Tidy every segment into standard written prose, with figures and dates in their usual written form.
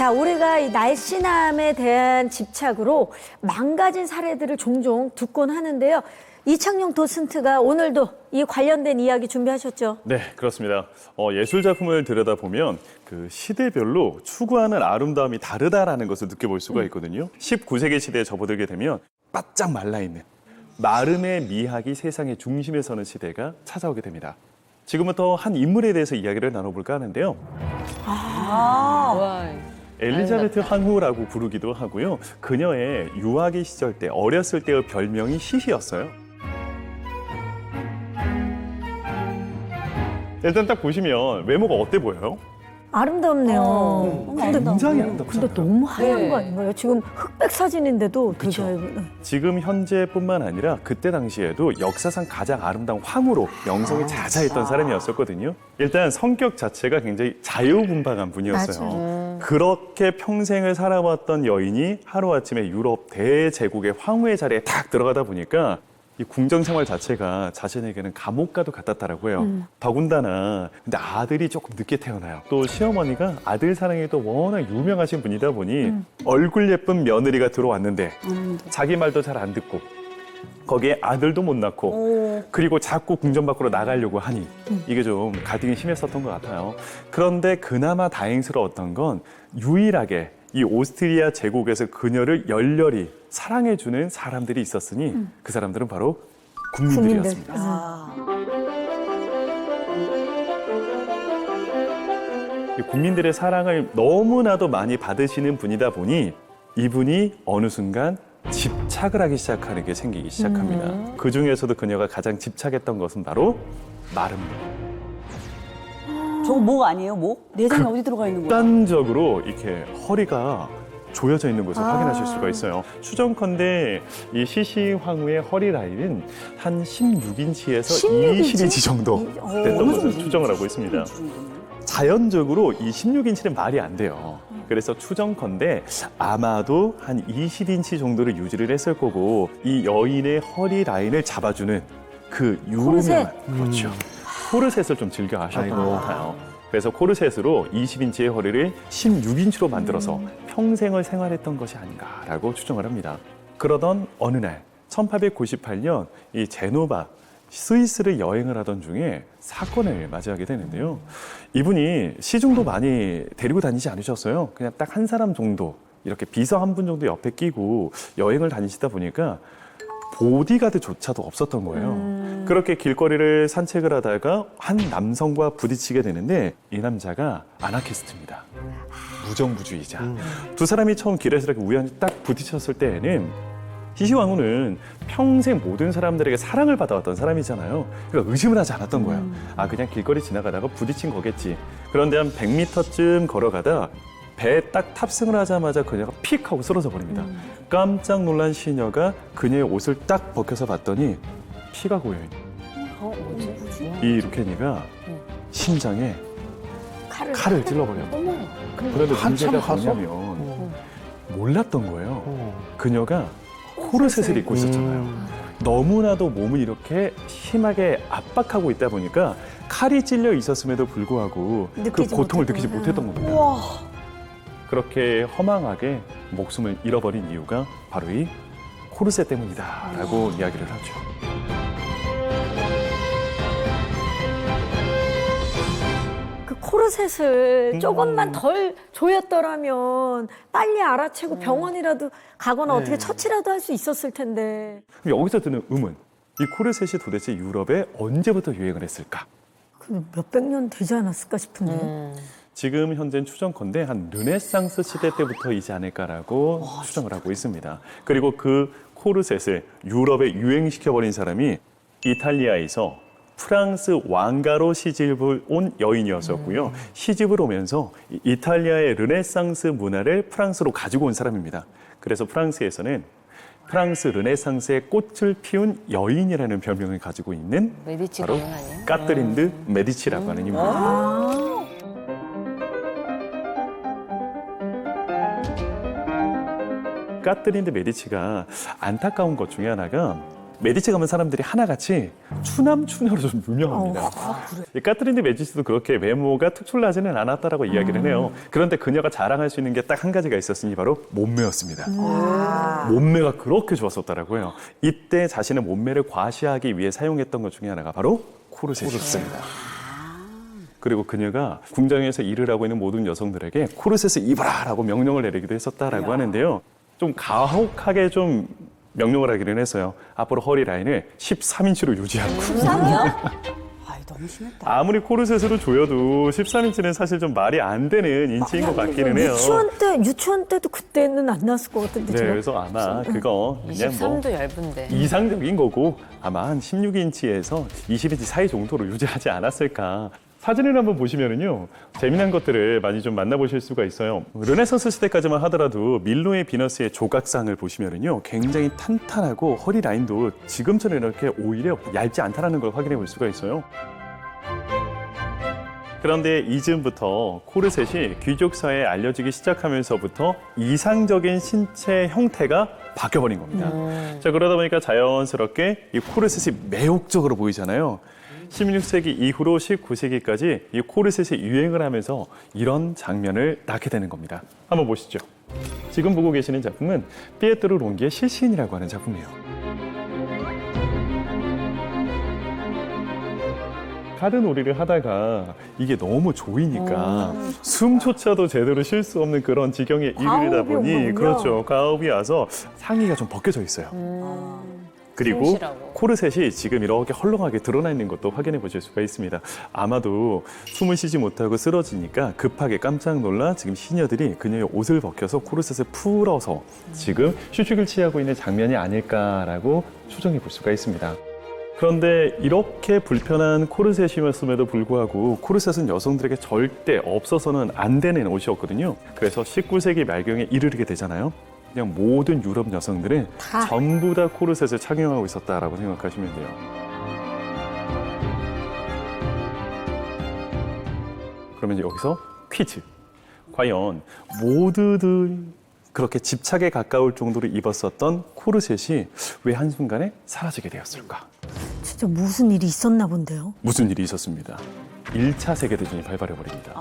자, 우리가 이 날씬함에 대한 집착으로 망가진 사례들을 종종 듣곤 하는데요. 이창용 도슨트가 오늘도 이 관련된 이야기 준비하셨죠? 네, 그렇습니다. 예술 작품을 들여다보면 그 시대별로 추구하는 아름다움이 다르다라는 것을 느껴볼 수가 있거든요. 19세기 시대에 접어들게 되면 바짝 말라있는 마름의 미학이 세상의 중심에 서는 시대가 찾아오게 됩니다. 지금부터 한 인물에 대해서 이야기를 나눠볼까 하는데요. 엘리자베트 황후라고 부르기도 하고요. 그녀의 유아기 시절 때, 어렸을 때의 별명이 시시였어요. 일단 딱 보시면 외모가 어때 보여요? 아름답네요. 굉장히 아름답죠. 근데 너무 하얀 거 아닌가요? 지금 흑백 사진인데도 되게 지금 현재뿐만 아니라 그때 당시에도 역사상 가장 아름다운 황후로 명성이 자자했던 사람이었었거든요. 일단 성격 자체가 굉장히 자유분방한 분이었어요. 그렇게 평생을 살아왔던 여인이 하루아침에 유럽 대제국의 황후의 자리에 탁 들어가다 보니까 이 궁정 생활 자체가 자신에게는 감옥과도 같았다라고 해요. 더군다나 근데 아들이 조금 늦게 태어나요. 또 시어머니가 아들 사랑이 또 워낙 유명하신 분이다 보니 얼굴 예쁜 며느리가 들어왔는데 자기 말도 잘 안 듣고 거기에 아들도 못 낳고 그리고 자꾸 궁전 밖으로 나가려고 하니 이게 좀 갈등이 심했었던 것 같아요. 그런데 그나마 다행스러웠던 건 유일하게 이 오스트리아 제국에서 그녀를 열렬히 사랑해주는 사람들이 있었으니 그 사람들은 바로 국민들이었습니다. 이 국민들의 사랑을 너무나도 많이 받으시는 분이다 보니 이분이 어느 순간 집착을 하기 시작하는 게 생기기 시작합니다. 그 중에서도 그녀가 가장 집착했던 것은 바로 마름모. 저거 목 아니에요, 목? 내장이 어디 들어가 있는 거야? 극단적으로 이렇게 허리가 조여져 있는 것을 확인하실 수가 있어요. 추정컨대 이 시시 황후의 허리 라인은 한 16인치에서 20인치 정도 됐던 것을 추정을 하고 있습니다. 자연적으로 이 16인치는 말이 안 돼요. 그래서 추정컨대 아마도 한 20인치 정도를 유지를 했을 거고 이 여인의 허리 라인을 잡아주는 그 유명한 그렇죠. 코르셋을 좀 즐겨 하셨던 것 같아요. 그래서 코르셋으로 20인치의 허리를 16인치로 만들어서 평생을 생활했던 것이 아닌가라고 추정을 합니다. 그러던 어느 날 1898년 이 제노바 스위스를 여행을 하던 중에 사건을 맞이하게 되는데요. 이분이 시중도 많이 데리고 다니지 않으셨어요. 그냥 딱 한 사람 정도 이렇게 비서 한 분 정도 옆에 끼고 여행을 다니시다 보니까 보디가드조차도 없었던 거예요. 그렇게 길거리를 산책을 하다가 한 남성과 부딪히게 되는데 이 남자가 아나키스트입니다. 무정부주의자. 두 사람이 처음 길에서 이렇게 우연히 딱 부딪혔을 때에는 시시왕후는 평생 모든 사람들에게 사랑을 받아왔던 사람이잖아요. 그러니까 의심을 하지 않았던 거예요. 아, 그냥 길거리 지나가다가 부딪힌 거겠지. 그런데 한 100m쯤 걸어가다 배에 딱 탑승을 하자마자 그녀가 픽 하고 쓰러져 버립니다. 깜짝 놀란 시녀가 그녀의 옷을 딱 벗겨서 봤더니 피가 고여있는 이 루케니가 심장에 칼을 찔러버렸고 그런데 문제가 뭐냐면 몰랐던 거예요. 그녀가 코르셋을 입고 있었잖아요. 너무나도 몸을 이렇게 심하게 압박하고 있다 보니까 칼이 찔려 있었음에도 불구하고 그 고통을 느끼지 못했던 겁니다. 그렇게 허망하게 목숨을 잃어버린 이유가 바로 이 코르셋 때문이다라고 이야기를 하죠. 그 코르셋을 조금만 덜 조였더라면 빨리 알아채고 병원이라도 가거나 어떻게 처치라도 할 수 있었을 텐데. 그럼 여기서 드는 의문, 이 코르셋이 도대체 유럽에 언제부터 유행을 했을까? 그 몇백 년 되지 않았을까 싶은데. 지금 현재는 추정컨대 한 르네상스 시대 때부터이지 않을까라고 추정을 하고 있습니다. 그리고 그 코르셋을 유럽에 유행시켜버린 사람이 이탈리아에서 프랑스 왕가로 시집을 온 여인이었었고요. 시집을 오면서 이탈리아의 르네상스 문화를 프랑스로 가지고 온 사람입니다. 그래서 프랑스에서는 프랑스 르네상스의 꽃을 피운 여인이라는 별명을 가지고 있는 메디치 바로 가문 아니에요? 까트린드 메디치라고 하는 인물입니다. 까트린드 메디치가 안타까운 것 중에 하나가 메디치 가면 사람들이 하나같이 추남추녀로 좀 유명합니다. 이 카트린 데 메디치도 그렇게 외모가 특출나지는 않았다라고 이야기를 해요. 그런데 그녀가 자랑할 수 있는 게 딱 한 가지가 있었으니 바로 몸매였습니다. 몸매가 그렇게 좋았었다라고 해요. 이때 자신의 몸매를 과시하기 위해 사용했던 것 중에 하나가 바로 코르셋이었습니다. 그리고 그녀가 궁장에서 일을 하고 있는 모든 여성들에게 코르셋을 입어라라고 명령을 내리기도 했었다라고 하는데요. 좀 가혹하게 좀 명령을 하기는 했어요. 앞으로 허리 라인을 13인치로 유지하고. 13이요? 아이, 너무 심했다. 아무리 코르셋으로 조여도 13인치는 사실 좀 말이 안 되는 인치인 것 같기는 해요. 유치원 때도 그때는 안 나왔을 것 같은데. 네, 제가. 그래서 아마 그거 그냥 23도 얇은데. 이상적인 거고 아마 한 16인치에서 20인치 사이 정도로 유지하지 않았을까. 사진을 한번 보시면은요, 재미난 것들을 많이 좀 만나보실 수가 있어요. 르네상스 시대까지만 하더라도 밀로의 비너스의 조각상을 보시면은요, 굉장히 탄탄하고 허리 라인도 지금처럼 이렇게 오히려 얇지 않다는 걸 확인해 볼 수가 있어요. 그런데 이즈음부터 코르셋이 귀족 사회에 알려지기 시작하면서부터 이상적인 신체 형태가 바뀌어버린 겁니다. 자, 그러다 보니까 자연스럽게 이 코르셋이 매혹적으로 보이잖아요. 16세기 이후로 19세기까지 이 코르셋이 유행을 하면서 이런 장면을 낳게 되는 겁니다. 한번 보시죠. 지금 보고 계시는 작품은 피에트로 롱기의 실신이라고 하는 작품이에요. 카드놀이를 하다가 이게 너무 조이니까 숨조차도 제대로 쉴 수 없는 그런 지경에 이르다 과호흡이 온 보니 거군요. 그렇죠. 과호흡이 와서 상의가 좀 벗겨져 있어요. 그리고 숨쉬라고. 코르셋이 지금 이렇게 헐렁하게 드러나 있는 것도 확인해 보실 수가 있습니다. 아마도 숨을 쉬지 못하고 쓰러지니까 급하게 깜짝 놀라 지금 시녀들이 그녀의 옷을 벗겨서 코르셋을 풀어서 지금 휴식을 취하고 있는 장면이 아닐까라고 추정해 볼 수가 있습니다. 그런데 이렇게 불편한 코르셋이었음에도 불구하고 코르셋은 여성들에게 절대 없어서는 안 되는 옷이었거든요. 그래서 19세기 말경에 이르게 되잖아요. 그냥 모든 유럽 여성들은 전부 다 코르셋을 착용하고 있었다라고 생각하시면 돼요. 그러면 여기서 퀴즈. 과연 모두들 그렇게 집착에 가까울 정도로 입었었던 코르셋이 왜 한순간에 사라지게 되었을까? 진짜 무슨 일이 있었나 본데요. 무슨 일이 있었습니다. 1차 세계대전이 발발해버립니다.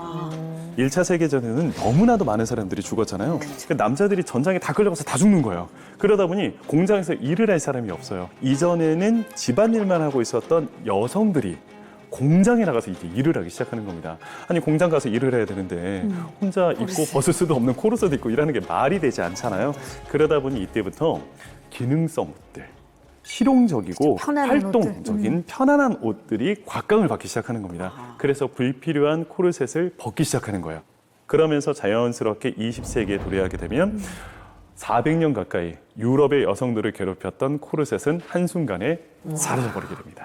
1차 세계전에는 너무나도 많은 사람들이 죽었잖아요. 그러니까 남자들이 전장에 다 끌려가서 다 죽는 거예요. 그러다 보니 공장에서 일을 할 사람이 없어요. 이전에는 집안일만 하고 있었던 여성들이 공장에 나가서 이제 일을 하기 시작하는 겁니다. 아니 공장 가서 일을 해야 되는데 혼자 입고 벗을 수도 없는 코르셋 입고 일하는 게 말이 되지 않잖아요. 그러다 보니 이때부터 기능성 옷들, 실용적이고 편안한 활동적인 편안한 옷들이 곽강을 받기 시작하는 겁니다. 그래서 불필요한 코르셋을 벗기 시작하는 거예요. 그러면서 자연스럽게 20세기에 도래하게 되면 400년 가까이 유럽의 여성들을 괴롭혔던 코르셋은 한순간에 사라져버리게 됩니다.